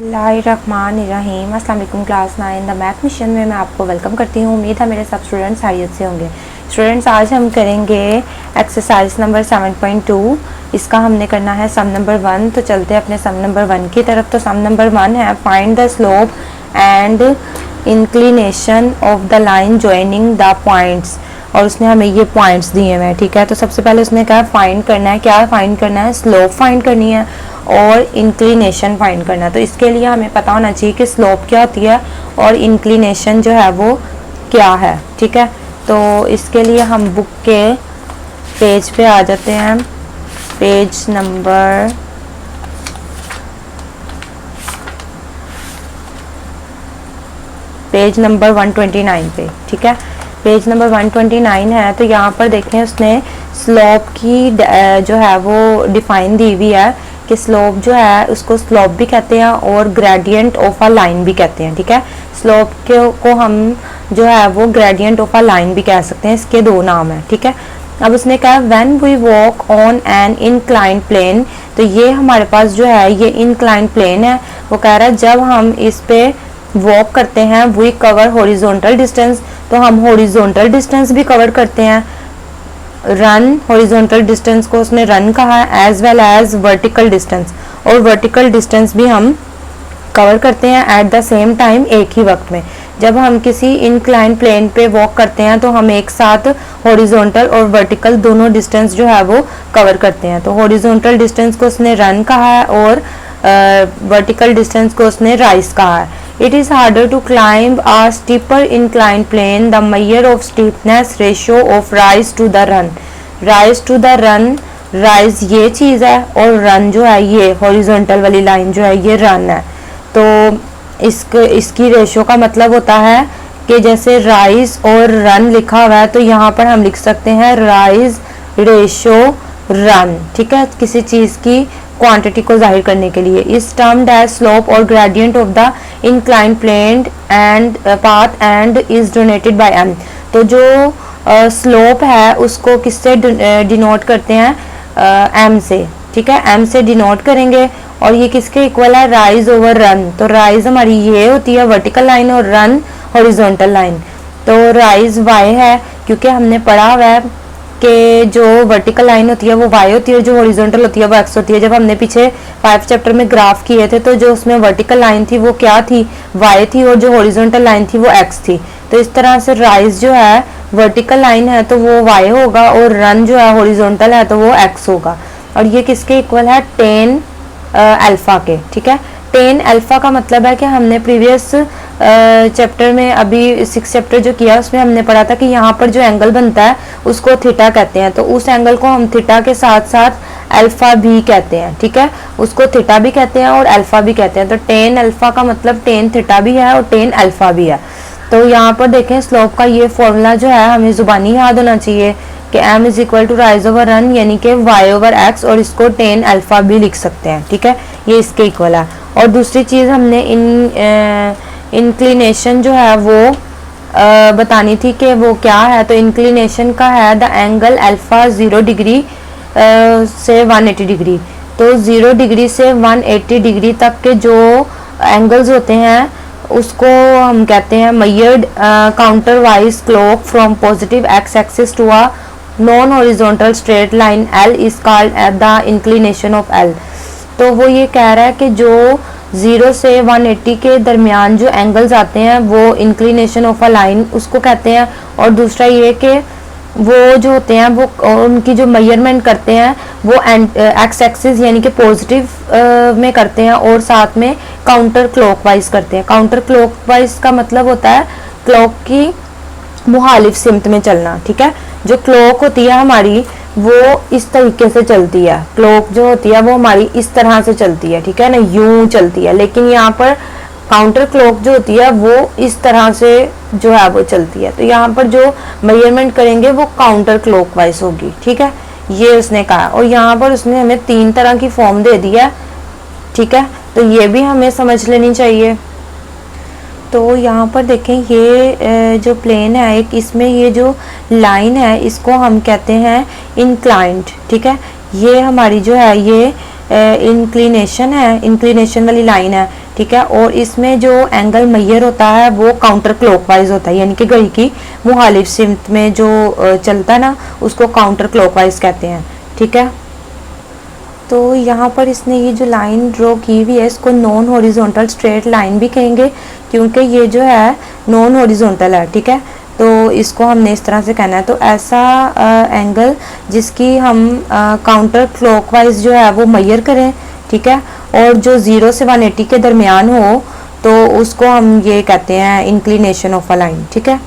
बिस्मिल्लाहिर्रहमानिर्रहीम। अस्सलाम वालेकुम क्लास 9 द मैथ मिशन में मैं आपको वेलकम करती हूँ। उम्मीद है मेरे सब स्टूडेंट्स खैरियत से होंगे। स्टूडेंट्स, आज हम करेंगे एक्सरसाइज नंबर 7.2। इसका हमने करना है सम नंबर 1। तो चलते हैं अपने सम नंबर 1 की तरफ। तो सम नंबर 1 है find the slope and inclination of the line joining the points. और उसने हमें ये पॉइंट्स दिए हुए हैं, ठीक है। तो सबसे पहले उसने कहा फाइंड करना है, क्या फाइंड करना है, स्लोप फाइंड करनी है और इंक्लिनेशन फाइंड करना है। तो इसके लिए हमें पता होना चाहिए कि स्लोप क्या होती है और इंक्लिनेशन जो है वो क्या है, ठीक है। तो इसके लिए हम बुक के पेज पे आ जाते हैं, पेज नंबर 129 पे, ठीक है। पेज नंबर 129 है। तो यहाँ पर देखें उसने स्लोप की जो है वो डिफाइन दी हुई है कि स्लोप जो है उसको स्लोप भी कहते हैं और ग्रेडियंट ऑफ अ लाइन भी कहते हैं, ठीक है। स्लोप को हम जो है वो ग्रेडियंट ऑफ अ लाइन भी कह सकते हैं, इसके दो नाम है, ठीक है। अब उसने कहा when we walk on an inclined plane. तो ये हमारे पास जो है ये इनक्लाइंड प्लेन है। वो कह रहा है जब हम इस पे वॉक करते हैं वी कवर हॉरिजॉन्टल डिस्टेंस। तो हम हॉरिजॉन्टल डिस्टेंस भी कवर करते हैं। रन हॉरिजॉन्टल डिस्टेंस को उसने रन कहा है, as well as vertical distance, और वर्टिकल डिस्टेंस भी हम कवर करते हैं एट द सेम टाइम, एक ही वक्त में। जब हम किसी इंक्लाइन प्लेन पे वॉक करते हैं तो हम एक साथ हॉरिजॉन्टल और वर्टिकल दोनों डिस्टेंस जो है वो कवर करते हैं। तो हॉरिजॉन्टल डिस्टेंस को उसने रन कहा है और वर्टिकल डिस्टेंस को उसने राइज कहा है। It is harder to climb a steeper inclined plane. The measure of steepness ratio of rise to the run. Rise to the run, rise ये चीज़ है और run जो है ये horizontal वाली लाइन जो है ये run है। तो इसकी रेशो का मतलब होता है कि जैसे rise और run लिखा हुआ है तो यहाँ पर हम लिख सकते हैं rise रेशो run, ठीक है, किसी चीज़ की क्वांटिटी को जाहिर करने के लिए। इस टर्म डैश स्लोप और gradient of the inclined plane and path and is donated by M. तो जो स्लोप है उसको किससे डिनोट करते हैं, एम से, ठीक है, एम से डिनोट करेंगे। और ये किसके इक्वल है, राइज ओवर रन। तो राइज हमारी ये होती है वर्टिकल लाइन और रन हॉरिजॉन्टल लाइन। तो राइज वाई है क्योंकि हमने पढ़ा हुआ है कि जो वर्टिकल लाइन होती है वो वाई होती है, जो हॉरिजॉन्टल होती है वो एक्स होती है। जब हमने पीछे 5 चैप्टर में ग्राफ किए थे तो जो उसमें वर्टिकल लाइन थी वो क्या थी, वाई थी, और जो हॉरिजॉन्टल लाइन थी वो एक्स थी। तो इस तरह से राइज जो है वर्टिकल लाइन है तो वो वाई होगा और रन जो है हॉरिजॉन्टल है तो वो एक्स होगा। और ये किसके इक्वल है, टेन अल्फा के, ठीक है। टेन अल्फा का मतलब है कि हमने प्रीवियस चैप्टर में अभी 6 चैप्टर जो किया उसमें हमने पढ़ा था कि यहाँ पर जो एंगल बनता है उसको थीटा कहते हैं। तो उस एंगल को हम थीटा के साथ साथ अल्फा भी कहते हैं, ठीक है, उसको थीटा भी कहते हैं और अल्फा भी कहते हैं। तो टेन अल्फा का मतलब टेन थीटा भी है और टेन अल्फा भी है। तो यहाँ पर देखें स्लोप का ये फॉर्मूला जो है हमें जुबानी याद होना चाहिए कि m is equal to rise over run यानी कि y ओवर x, और इसको टेन अल्फा भी लिख सकते हैं, ठीक है, ये इसके इक्वल है। और दूसरी चीज़ हमने इंक्लिनेशन जो है वो बतानी थी कि वो क्या है। तो इंक्लिनेशन का है द एंगल अल्फा 0 डिग्री से 180 डिग्री। तो 0 डिग्री से 180 डिग्री तक के जो एंगल्स होते हैं उसको हम कहते हैं measured counter wise clock from positive X axis to a non horizontal straight line L is called at the inclination of L। तो वो ये कह रहा है कि जो 0 से 180 के दरमियान जो एंगल्स आते हैं वो इंक्लिनेशन ऑफ अ लाइन उसको कहते हैं। और दूसरा ये कि वो जो होते हैं वो उनकी जो मेजरमेंट करते हैं वो एक्स एक्सिस यानी कि पॉजिटिव में करते हैं और साथ में काउंटर क्लॉकवाइज करते हैं। काउंटर क्लॉकवाइज का मतलब होता है क्लॉक की मुखालिफ सिमत में चलना, ठीक है। जो क्लॉक होती है हमारी वो इस तरीके से चलती है, क्लॉक जो होती है वो हमारी इस तरह से चलती है, ठीक है ना, यूं चलती है। लेकिन यहाँ पर काउंटर क्लॉक जो होती है वो इस तरह से जो है वो चलती है। तो यहाँ पर जो मेजरमेंट करेंगे वो काउंटर क्लॉकवाइज होगी, ठीक है, ये उसने कहा। और यहाँ पर उसने हमें 3 तरह की फॉर्म दे दी है, ठीक है, तो ये भी हमें समझ लेनी चाहिए। तो यहाँ पर देखें ये जो प्लेन है एक, इसमें ये जो लाइन है इसको हम कहते हैं इंक्लाइंड, ठीक है। ये हमारी जो है ये इंक्लिनेशन है, इंक्लिनेशन वाली लाइन है, ठीक है। और इसमें जो एंगल मैयर होता है वो काउंटर क्लॉकवाइज होता है, यानी कि घड़ी की मुखालिफ सिमत में जो चलता है ना, उसको काउंटर क्लॉकवाइज कहते हैं, ठीक है। तो यहाँ पर इसने ये जो लाइन ड्रॉ की हुई है इसको नॉन हॉरिजॉन्टल स्ट्रेट लाइन भी कहेंगे, क्योंकि ये जो है नॉन हॉरिजॉन्टल है, ठीक है। तो इसको हमने इस तरह से कहना है। तो ऐसा एंगल जिसकी हम काउंटर क्लॉकवाइज जो है वो मैयर करें, ठीक है, और जो 0 से 180 के दरमियान हो, तो उसको हम ये कहते हैं इंक्लिनेशन ऑफ अ लाइन, ठीक है।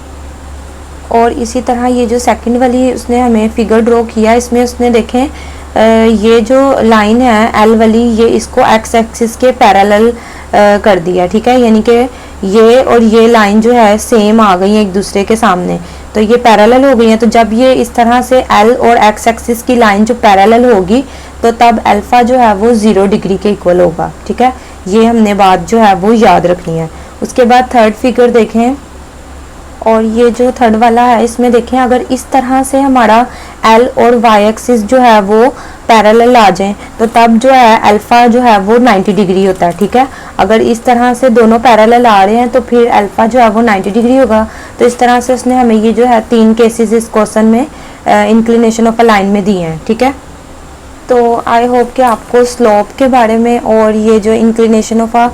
और इसी तरह ये जो सेकंड वाली उसने हमें फिगर ड्रॉ किया, इसमें उसने देखें ये जो लाइन है एल वाली, ये इसको एक्स एक्सिस के पैरेलल कर दिया, ठीक है। यानी कि ये और ये लाइन जो है सेम आ गई है एक दूसरे के सामने, तो ये पैरेलल हो गई है। तो जब ये इस तरह से एल और एक्स एक्सिस की लाइन जो पैरेलल होगी, तो तब अल्फा जो है वो 0 डिग्री के इक्वल होगा, ठीक है। ये हमने बात जो है वो याद रखनी है। उसके बाद थर्ड फिगर देखें, और ये जो थर्ड वाला है इसमें देखें अगर इस तरह से हमारा एल और वाई एक्सिस जो है वो पैरेलल आ जाएं, तो तब जो है अल्फा जो है वो 90 डिग्री होता है, ठीक है। अगर इस तरह से दोनों पैरेलल आ रहे हैं तो फिर अल्फा जो है वो 90 डिग्री होगा। तो इस तरह से उसने हमें ये जो है 3 केसेस इस क्वेश्चन में इंक्लिनेशन ऑफ अ लाइन में दिए हैं, ठीक है। तो आई होप कि आपको स्लोप के बारे में और ये जो इंक्लिनेशन ऑफ अ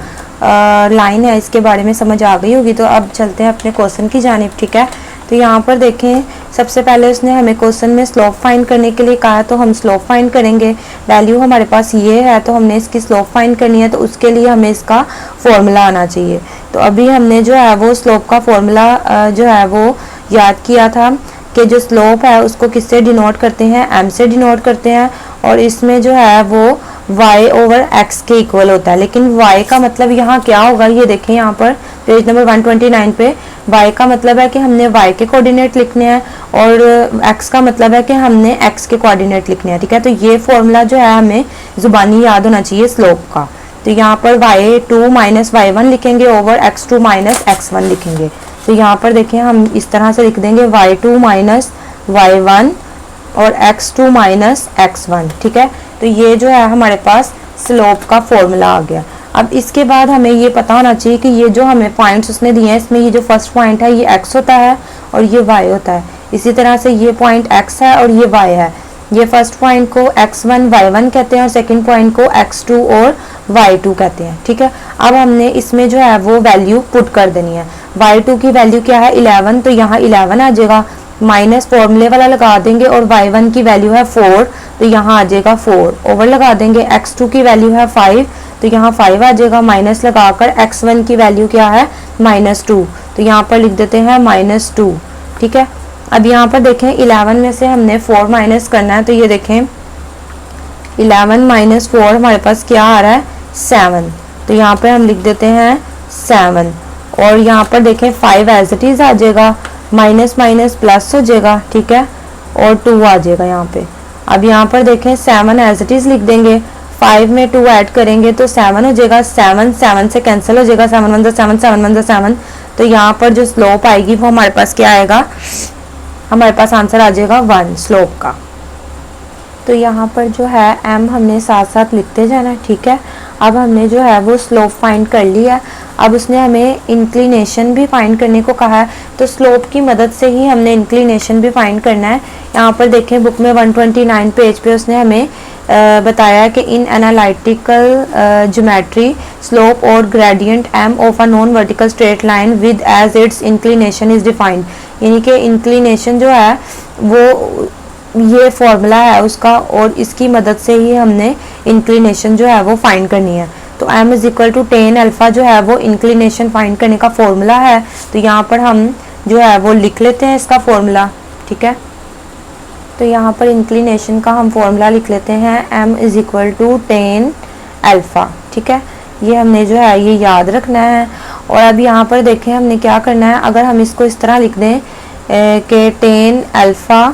लाइन है इसके बारे में समझ आ गई होगी। तो अब चलते हैं अपने क्वेश्चन की जानिब, ठीक है। तो यहाँ पर देखें, सबसे पहले उसने हमें क्वेश्चन में स्लोप फाइंड करने के लिए कहा, तो हम स्लोप फाइंड करेंगे। वैल्यू हमारे पास ये है, तो हमने इसकी स्लोप फाइंड करनी है, तो उसके लिए हमें इसका फॉर्मूला आना चाहिए। तो अभी हमने जो है वो स्लोप का फॉर्मूला जो है वो याद किया था कि जो स्लोप है उसको किससे डिनोट करते हैं, एम से डिनोट करते हैं, और इसमें जो है वो y ओवर x के इक्वल होता है। लेकिन y का मतलब यहाँ क्या होगा, ये देखें यहाँ पर पेज नंबर 129 पे y का मतलब है कि हमने y के कोऑर्डिनेट लिखने हैं, और x का मतलब है कि हमने x के कोऑर्डिनेट लिखने हैं, ठीक है। तो ये फॉर्मूला जो है हमें जुबानी याद होना चाहिए स्लोप का। तो यहाँ पर y2 माइनस y1 लिखेंगे ओवर x2 माइनस x1 लिखेंगे। तो यहाँ पर देखें हम इस तरह से लिख देंगे y2 माइनस y1 और x2 माइनस x1, ठीक है। तो ये जो है हमारे पास स्लोप का फॉर्मूला आ गया। अब इसके बाद हमें ये पता होना चाहिए कि ये जो हमें पॉइंट्स उसने दिए हैं, इसमें ये जो फर्स्ट पॉइंट है ये x होता है और ये y होता है। इसी तरह से ये पॉइंट x है और ये y है। ये फर्स्ट पॉइंट को x1 y1 कहते हैं और सेकंड पॉइंट को x2 और y2 कहते हैं, ठीक है। अब हमने इसमें जो है वो वैल्यू पुट कर देनी है। y2 की वैल्यू क्या है 11, तो यहाँ 11 आ जाएगा, माइनस फॉर्मूले वाला लगा देंगे, और y1 की वैल्यू है 4, तो यहाँ आ जाएगा 4, ओवर लगा देंगे। x2 की वैल्यू है 5, तो यहाँ 5 आ जाएगा, माइनस लगाकर x1 की वैल्यू क्या है -2, तो यहाँ पर लिख देते हैं -2, ठीक है। अब यहाँ पर देखें 11 में से हमने 4 माइनस करना है, तो ये देखें 11 माइनस 4 हमारे पास क्या आ रहा है 7, तो यहाँ पर हम लिख देते हैं 7, और यहाँ पर देखें 5 एज इट इज आ जाएगा, माइनस माइनस प्लस हो जाएगा, ठीक है, और 2 आ जाएगा यहाँ पे। अब यहाँ पर देखें 7 एज इट इज लिख देंगे, 5 में 2 ऐड करेंगे तो 7 हो जाएगा, 7 से कैंसिल हो जाएगा, 7 1 7 7 1 7, तो यहाँ पर जो स्लोप आएगी वो हमारे पास क्या आएगा, हमारे पास आंसर आ जाएगा 1 स्लोप का। तो यहाँ पर जो है m हमने साथ साथ लिखते जाना है, ठीक है। अब हमने जो है वो स्लोप फाइंड कर लिया। अब उसने हमें इंक्लिनेशन भी फाइंड करने को कहा है, तो स्लोप की मदद से ही हमने इंक्लिनेशन भी फाइंड करना है। यहाँ पर देखें बुक में 129 पेज पे उसने हमें बताया कि इन एनालिटिकल ज्योमेट्री स्लोप और gradient m of a non vertical straight line with as its inclination is defined, यानी कि इंक्लिनेशन जो है वो ये फॉर्मूला है उसका, और इसकी मदद से ही हमने इंक्लिनेशन जो है वो फाइंड करनी है। तो m is equal to tan alpha जो है वो इंक्लिनेशन फाइंड करने का फॉर्मूला है। तो यहाँ पर हम जो है वो लिख लेते हैं इसका फॉर्मूला, ठीक है। तो यहाँ पर इंक्लिनेशन का हम फॉर्मूला लिख लेते हैं, m is equal to tan alpha, ठीक है। ये हमने जो है ये याद रखना है। और अब यहाँ पर देखें हमने क्या करना है, अगर हम इसको इस तरह लिख दें कि tan alpha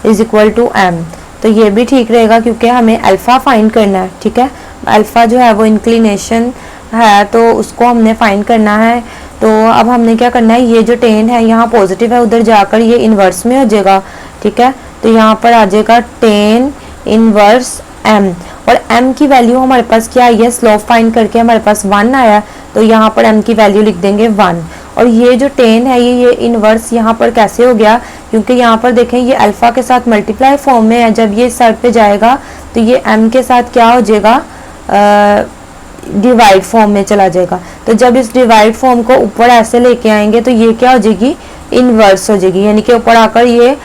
is equal to m, तो ये भी ठीक रहेगा क्योंकि हमें अल्फ़ा फाइंड करना है, ठीक है। अल्फ़ा जो है वो इंक्लिनेशन है, तो उसको हमने फाइंड करना है। तो अब हमने क्या करना है, ये जो tan है यहाँ पॉजिटिव है, उधर जाकर ये इन्वर्स में हो जाएगा, ठीक है। तो यहाँ पर आ जाएगा tan इनवर्स m, और m की वैल्यू हमारे पास क्या आई है, स्लोप फाइंड करके हमारे पास 1 आया, तो यहाँ पर m की वैल्यू लिख देंगे 1। और ये जो tan है ये इनवर्स यहाँ पर कैसे हो गया, क्योंकि यहाँ पर देखें ये अल्फा के साथ मल्टीप्लाई फॉर्म में है, जब ये इस साइड पे जाएगा तो ये m के साथ क्या हो जाएगा, डिवाइड फॉर्म में चला जाएगा। तो जब इस डिवाइड फॉर्म को ऊपर ऐसे लेके आएंगे तो ये क्या हो जाएगी, इनवर्स हो जाएगी, यानी कि ऊपर आकर ये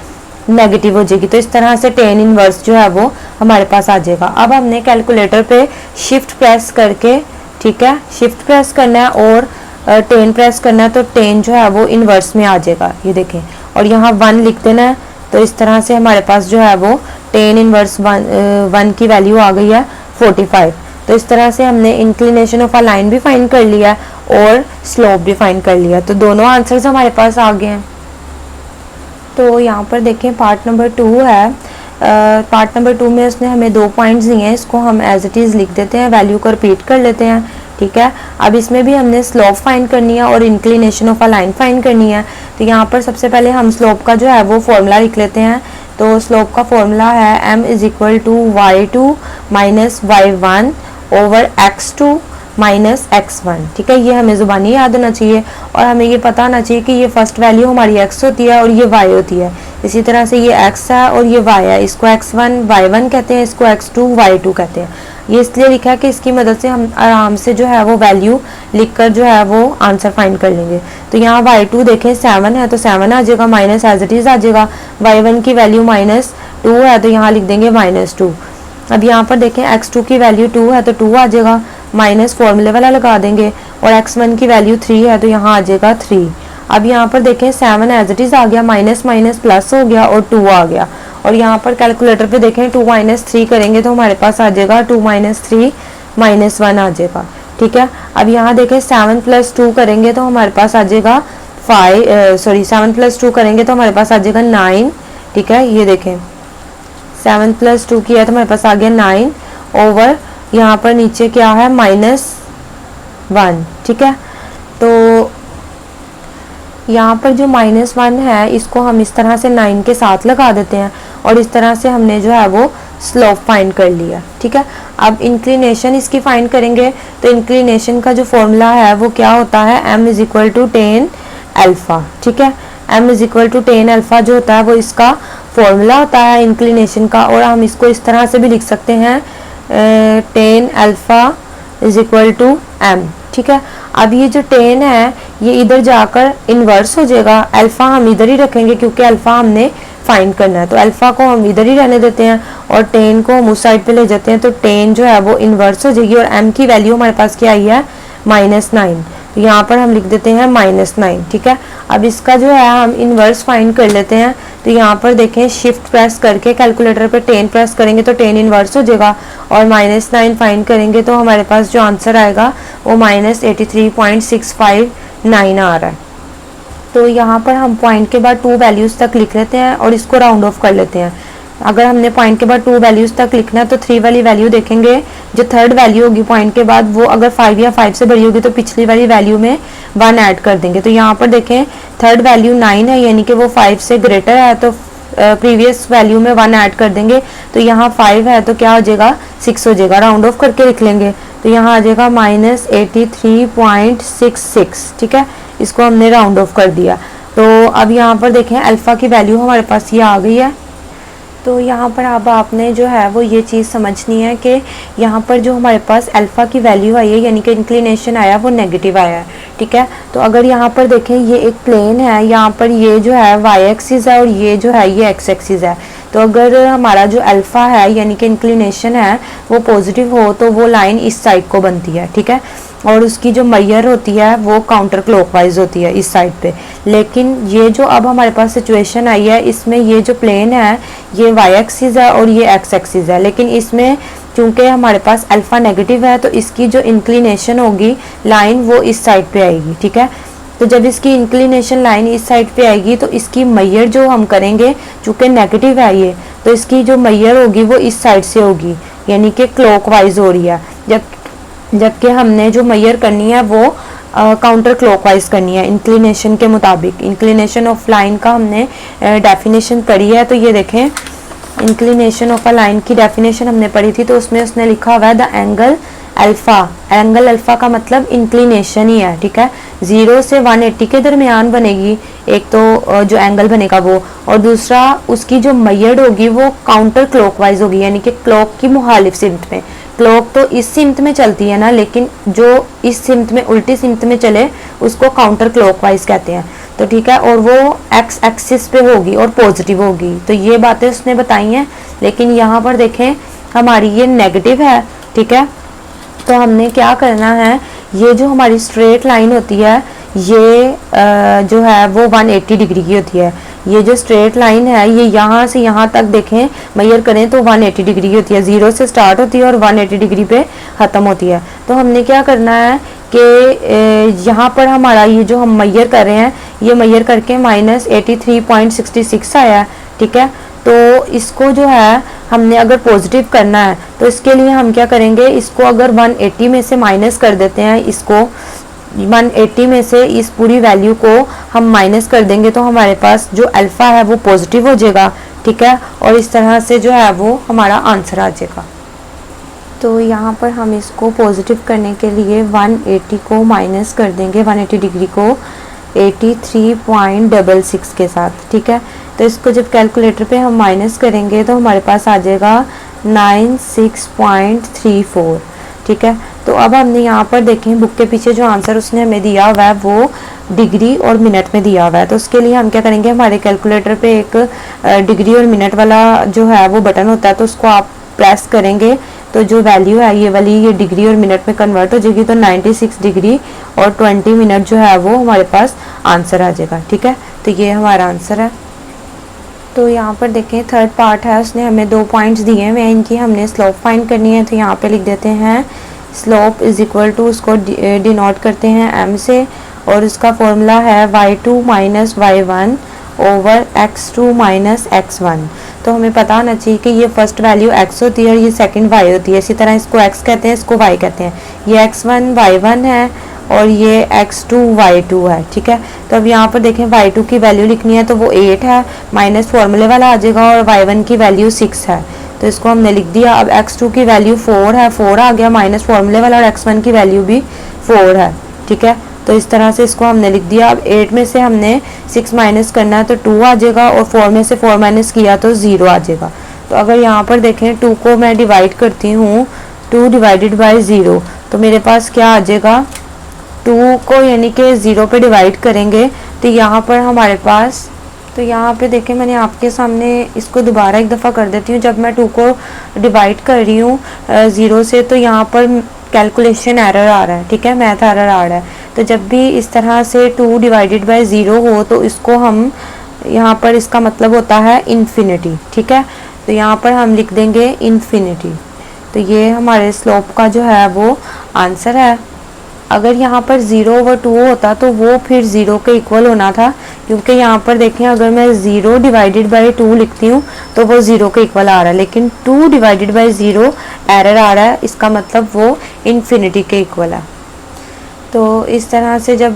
नेगेटिव हो जाएगी। तो इस तरह से tan इनवर्स जो है वो हमारे पास आ जाएगा। अब हमने कैलकुलेटर पे शिफ्ट प्रेस करके, ठीक है, शिफ्ट प्रेस करना है और tan प्रेस करना है, तो tan जो है वो इनवर्स में आ जाएगा, ये देखें, और यहाँ 1 लिख देना है। तो इस तरह से हमारे पास जो है वो tan इनवर्स 1 की वैल्यू आ गई है 45। तो इस तरह से हमने इंक्लिनेशन ऑफ अ लाइन भी फाइंड कर लिया और स्लोप भी फाइंड कर लिया। तो दोनों आंसर्स हमारे पास आ गए हैं। तो यहाँ पर देखें पार्ट नंबर 2 है। पार्ट नंबर 2 में उसने हमें 2 पॉइंट्स दिए हैं, इसको हम एज इट इज़ लिख देते हैं, वैल्यू को रिपीट कर लेते हैं, ठीक है। अब इसमें भी हमने स्लोप फाइंड करनी है और inclination of a line find करनी है। तो यहाँ पर सबसे पहले हम स्लोप का जो है वो फॉर्मूला लिख लेते हैं। तो स्लोप का फॉर्मूला है m = y2 - y1 over x2 minus x1, ठीक है। ये हमें ज़ुबानी याद होना चाहिए और हमें ये पता होना चाहिए कि ये फर्स्ट वैल्यू हमारी x होती है और ये y होती है। इसी तरह से ये x है और ये y है, इसको x1 y1 कहते हैं, इसको x2 y2 कहते हैं। ये इसलिए लिखा है कि इसकी मदद से हम आराम से जो है वो वैल्यू लिखकर जो है वो आंसर फाइंड कर लेंगे। तो यहाँ y2 देखें 7 है, तो 7 आ जाएगा, माइनस एज इट इज़ आ जाएगा। y1 की वैल्यू -2 है, तो यहाँ लिख देंगे -2। अब यहाँ पर देखें x2 की वैल्यू 2 है, तो 2 आ जाएगा, माइनस फॉर्मूले वाला लगा देंगे, और x1 की वैल्यू 3 है, तो यहाँ आ जाएगा 3। अब यहाँ पर देखें 7 एज इट इज़ आ गया, माइनस माइनस प्लस हो गया और 2 आ गया। और यहाँ पर कैलकुलेटर पे देखें 2 - 3 करेंगे तो हमारे पास आ जाएगा 2 - 3 -1 आ जाएगा, ठीक है। अब यहाँ देखें 7 + 2 करेंगे तो हमारे पास आ जाएगा 7 + 2 करेंगे तो हमारे पास आ जाएगा 9, ठीक है। ये देखें 7 + 2 किया तो हमारे पास आ गया 9 ओवर यहाँ पर नीचे क्या है -1, ठीक है। तो यहाँ पर जो -1 है इसको हम इस तरह से 9 के साथ लगा देते हैं और इस तरह से हमने जो है वो स्लोप फाइंड कर लिया, ठीक है। अब इंक्लिनेशन इसकी फाइंड करेंगे, तो इंक्लिनेशन का जो फॉर्मूला है वो क्या होता है, m = tan अल्फा, ठीक है। m = tan अल्फा जो होता है वो इसका फॉर्मूला होता है इंक्लिनेशन का, और हम इसको इस तरह से भी लिख सकते हैं tan अल्फा = m, ठीक है। अब ये जो tan है ये इधर जाकर इन्वर्स हो जाएगा, अल्फा हम इधर ही रखेंगे क्योंकि अल्फा हमने फाइंड करना है, तो अल्फा को हम इधर ही रहने देते हैं और tan को हम उस साइड पे ले जाते हैं, तो tan जो है वो इन्वर्स हो जाएगी। और m की वैल्यू हमारे पास क्या आई है -9, तो यहाँ पर हम लिख देते हैं -9, ठीक है। अब इसका जो है हम इन्वर्स फाइंड कर लेते हैं। तो यहाँ पर देखें शिफ्ट प्रेस करके कैलकुलेटर पे tan प्रेस करेंगे तो tan इन्वर्स हो जाएगा, और -9 फाइंड करेंगे तो हमारे पास जो आंसर आएगा वो -83.659 आ रहा है। तो यहाँ पर हम पॉइंट के बाद 2 वैल्यूज़ तक लिख लेते हैं और इसको राउंड ऑफ कर लेते हैं। अगर हमने पॉइंट के बाद 2 वैल्यूज़ तक लिखना है तो 3 वाली वैल्यू देखेंगे, जो थर्ड वैल्यू होगी पॉइंट के बाद वो अगर 5 या 5 से बड़ी होगी तो पिछली वाली वैल्यू में 1 ऐड कर देंगे। तो यहाँ पर देखें थर्ड वैल्यू 9 है, यानी कि वो 5 से ग्रेटर है, तो प्रीवियस वैल्यू में 1 ऐड कर देंगे। तो यहाँ 5 है तो क्या हो जाएगा 6 हो जाएगा, राउंड ऑफ करके लिख लेंगे तो यहाँ आ जाएगा -83.66, ठीक है। इसको हमने राउंड ऑफ कर दिया। तो अब यहाँ पर देखें अल्फ़ा की वैल्यू हमारे पास ये आ गई है। तो यहाँ पर अब आपने जो है वो ये चीज़ समझनी है कि यहाँ पर जो हमारे पास अल्फ़ा की वैल्यू आई है यानी कि इंक्लिनेशन आया वो नेगेटिव आया है, ठीक है। तो अगर यहाँ पर देखें ये एक प्लेन है, यहाँ पर ये जो है y एक्सिस है और ये जो है ये x एक्सिस है। तो अगर हमारा जो अल्फ़ा है यानी कि इंक्लिनेशन है वो पॉजिटिव हो तो वो लाइन इस साइड को बनती है, ठीक है, और उसकी जो मैयर होती है वो काउंटर क्लॉकवाइज होती है इस साइड पे। लेकिन ये जो अब हमारे पास सिचुएशन आई है इसमें ये जो प्लेन है ये y एक्सिस है और ये x एक्सिस है, लेकिन इसमें चूंकि हमारे पास अल्फ़ा नेगेटिव है तो इसकी जो इंक्लिनेशन होगी लाइन वो इस साइड पे आएगी, ठीक है। तो जब इसकी इंक्लिनेशन लाइन इस साइड पे आएगी तो इसकी मैयर जो हम करेंगे चूँकि नेगेटिव है ये, तो इसकी जो मैयर होगी वो इस साइड से होगी यानी कि क्लॉकवाइज हो रही है, जबकि हमने जो मैयर करनी है वो काउंटर क्लॉकवाइज करनी है इंक्लिनेशन के मुताबिक। इंक्लिनेशन ऑफ लाइन का हमने डेफिनेशन करी है। तो ये देखें इंक्लिनेशन ऑफ अ लाइन की डेफिनेशन हमने पढ़ी थी, तो उसमें उसने लिखा हुआ है the angle alpha. Angle alpha का मतलब इंक्लिनेशन ही है, ठीक है। 0 से 180 के दरमियान बनेगी एक तो जो एंगल बनेगा वो, और दूसरा उसकी जो मैयड होगी वो काउंटर क्लॉकवाइज होगी, यानी कि क्लॉक की मुखालिफ सिमत में। क्लॉक तो इस सिमत में चलती है ना, लेकिन जो इस सिमत में उल्टी सिमत में चले उसको काउंटर क्लॉकवाइज कहते हैं, तो ठीक है। और वो एक्स एक्सिस पे होगी और पॉजिटिव होगी, तो ये बातें उसने बताई हैं। लेकिन यहाँ पर देखें हमारी ये नेगेटिव है, ठीक है। तो हमने क्या करना है, ये जो हमारी स्ट्रेट लाइन होती है ये जो है वो 180 डिग्री की होती है। ये जो स्ट्रेट लाइन है ये यहाँ से यहाँ तक देखें मेजर करें तो 180 डिग्री की होती है, 0 से स्टार्ट होती है और 180 डिग्री पे ख़त्म होती है। तो हमने क्या करना है कि यहाँ पर हमारा ये जो हम मेजर कर रहे हैं ये मेजर करके -83.66 आया, ठीक है। तो इसको जो है हमने अगर पॉजिटिव करना है तो इसके लिए हम क्या करेंगे, इसको अगर 180 में से माइनस कर देते हैं, इसको 180 में से इस पूरी वैल्यू को हम माइनस कर देंगे तो हमारे पास जो अल्फ़ा है वो पॉजिटिव हो जाएगा, ठीक है। और इस तरह से जो है वो हमारा आंसर आ जाएगा। तो यहाँ पर हम इसको पॉजिटिव करने के लिए 180 को माइनस कर देंगे, 180 डिग्री को 83.66 के साथ, ठीक है। तो इसको जब कैलकुलेटर पे हम माइनस करेंगे तो हमारे पास आ जाएगा 96.34, ठीक है। तो अब हमने यहाँ पर देखें बुक के पीछे जो आंसर उसने हमें दिया हुआ है वो डिग्री और मिनट में दिया हुआ है। तो उसके लिए हम क्या करेंगे, हमारे कैलकुलेटर पे एक डिग्री और मिनट वाला जो है वो बटन होता है, तो उसको आप प्रेस करेंगे तो जो वैल्यू है ये वाली ये डिग्री और मिनट में कन्वर्ट हो जाएगी, तो 96 डिग्री और 20 मिनट जो है वो हमारे पास आंसर आ जाएगा, ठीक है। तो ये हमारा आंसर है। तो यहाँ पर देखें थर्ड पार्ट है, उसने हमें 2 पॉइंट्स दिए हुए हैं, इनकी हमने स्लोप फाइंड करनी है। तो यहाँ पे लिख देते हैं स्लोप इज इक्वल टू, उसको डिनोट करते हैं m से, और उसका फॉर्मूला है y2 minus y1 over x2 minus x1। तो हमें पता होना चाहिए कि ये फर्स्ट वैल्यू x होती है और ये सेकंड y होती है। इसी तरह इसको x कहते हैं, इसको y कहते हैं। ये x1 y1 है और ये x2 y2 है, ठीक है। तो अब यहाँ पर देखें y2 की वैल्यू लिखनी है तो वो 8 है, माइनस फॉर्मूले वाला आ जाएगा, और y1 की वैल्यू 6 है, तो इसको हमने लिख दिया। अब x2 की वैल्यू 4 है, 4 आ गया माइनस फॉर्मूले वाला, और x1 की वैल्यू भी 4 है, ठीक है। तो इस तरह से इसको हमने लिख दिया। अब 8 में से हमने 6 माइनस करना है तो 2 आ जाएगा, और 4 में से 4 माइनस किया तो 0 आ जाएगा। तो अगर यहाँ पर देखें 2 को मैं डिवाइड करती हूँ, 2 डिवाइडेड बाई 0, तो मेरे पास क्या आ जाएगा, 2 को यानी कि 0 पे डिवाइड करेंगे तो यहाँ पर हमारे पास, तो यहाँ पे देखें मैंने आपके सामने इसको दोबारा एक दफ़ा कर देती हूँ। जब मैं 2 को डिवाइड कर रही हूँ 0 से, तो यहाँ पर कैलकुलेशन एरर आ रहा है, ठीक है, मैथ एरर आ रहा है। तो जब भी इस तरह से 2 डिवाइडेड बाई 0 हो तो इसको हम यहाँ पर, इसका मतलब होता है इन्फिनिटी, ठीक है। तो यहाँ पर हम लिख देंगे इन्फिनिटी। तो ये हमारे स्लोप का जो है वो आंसर है। अगर यहाँ पर 0/2 होता तो वो फिर 0 के इक्वल होना था, क्योंकि यहाँ पर देखें अगर मैं 0 डिवाइडेड बाई 2 लिखती हूँ तो वो 0 के इक्वल आ रहा है, लेकिन 2 डिवाइडेड बाई 0 एरर आ रहा है, इसका मतलब वो इन्फिनिटी के इक्वल है। तो इस तरह से जब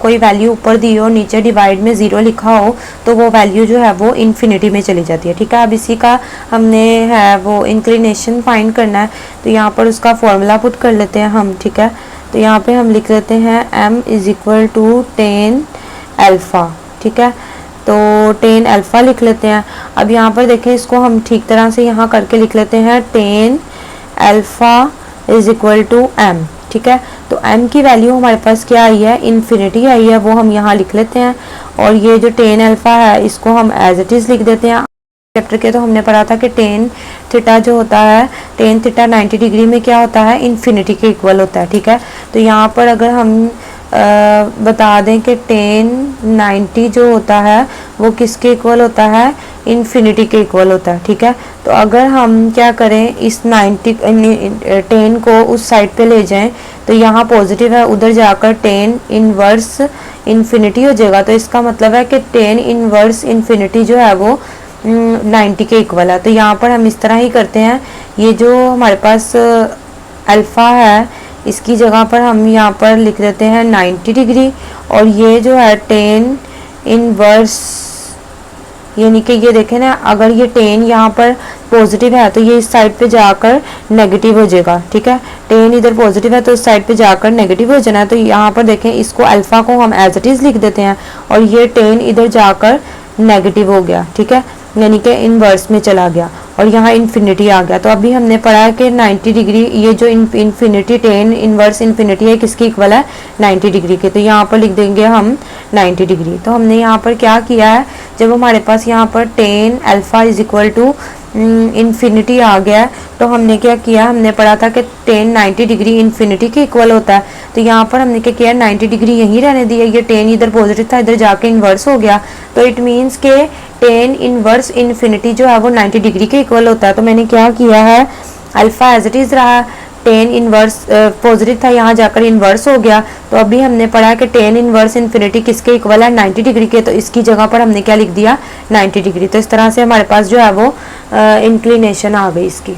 कोई वैल्यू ऊपर दी हो, नीचे डिवाइड में 0 लिखा हो, तो वो वैल्यू जो है वो इन्फिनिटी में चली जाती है, ठीक है। अब इसी का हमने है वो इंक्लिनेशन फाइंड करना है, तो यहाँ पर उसका फॉर्मूला पुट कर लेते हैं हम, ठीक है। तो यहाँ पे हम लिख लेते हैं m is equal to tan alpha, ठीक है। तो tan अल्फ़ा लिख लेते हैं। अब यहाँ पर देखें इसको हम ठीक तरह से यहाँ करके लिख लेते हैं tan alpha is equal to m, ठीक है। तो m की वैल्यू हमारे पास क्या आई है, इन्फिनिटी आई है, वो हम यहाँ लिख लेते हैं। और ये जो tan अल्फ़ा है इसको हम एज इट इज़ लिख देते हैं। चैप्टर के तो हमने पढ़ा था कि tan थीटा जो होता है, tan थीटा 90 डिग्री में क्या होता है, इन्फिनिटी के इक्वल होता है, ठीक है। तो यहाँ पर अगर हम बता दें कि tan 90 जो होता है वो किसके इक्वल होता है, इन्फिनिटी के इक्वल होता है, ठीक है। तो अगर हम क्या करें, इस 90 tan को उस साइड पे ले जाएं तो यहाँ पॉजिटिव है, उधर जाकर tan इनवर्स इन्फिनिटी हो जाएगा। तो इसका मतलब है कि tan इनवर्स इन्फिनिटी जो है वो 90 के इक्वल है। तो यहाँ पर हम इस तरह ही करते हैं, ये जो हमारे पास अल्फ़ा है इसकी जगह पर हम यहाँ पर लिख देते हैं 90 डिग्री, और ये जो है tan इनवर्स यानी कि ये देखें ना, अगर ये टेन यहाँ पर पॉजिटिव है तो ये इस साइड पे जाकर नेगेटिव हो जाएगा, ठीक है। टेन इधर पॉजिटिव है तो इस साइड पे जाकर नेगेटिव हो जाना है। तो यहाँ पर देखें, इसको अल्फा को हम एज इट इज लिख देते हैं और ये टेन इधर जाकर नेगेटिव हो गया, ठीक है, यानी कि इनवर्स में चला गया और यहाँ इन्फिनिटी आ गया। तो अभी हमने पढ़ा है कि 90 डिग्री, ये जो इन्फिनिटी टेन इनवर्स इन्फिनिटी है किसकी इक्वल है, 90 डिग्री के। तो यहाँ पर लिख देंगे हम 90 डिग्री। तो हमने यहाँ पर क्या किया है, जब हमारे पास यहाँ पर tan alpha is equal to infinity आ गया तो हमने क्या किया, हमने पढ़ा था कि टेन 90 डिग्री इन्फिनिटी के इक्वल होता है। तो यहाँ पर हमने क्या किया, 90 डिग्री यहीं रहने दिया, ये टेन इधर पॉजिटिव था इधर जाके इन्वर्स हो गया। तो इट मीन्स के टेन इनवर्स इन्फिनिटी जो है वो 90 डिग्री के इक्वल होता है। तो मैंने क्या किया है, अल्फा एज इट इज रहा, टेन इनवर्स पॉजिटिव था यहाँ जाकर इन्वर्स हो गया। तो अभी हमने पढ़ा कि टेन इनवर्स इन्फिनिटी किसके इक्वल है, 90 डिग्री के। तो इसकी जगह पर हमने क्या लिख दिया, 90 डिग्री। तो इस तरह से हमारे पास जो है वो इंक्लिनेशन आ गई इसकी।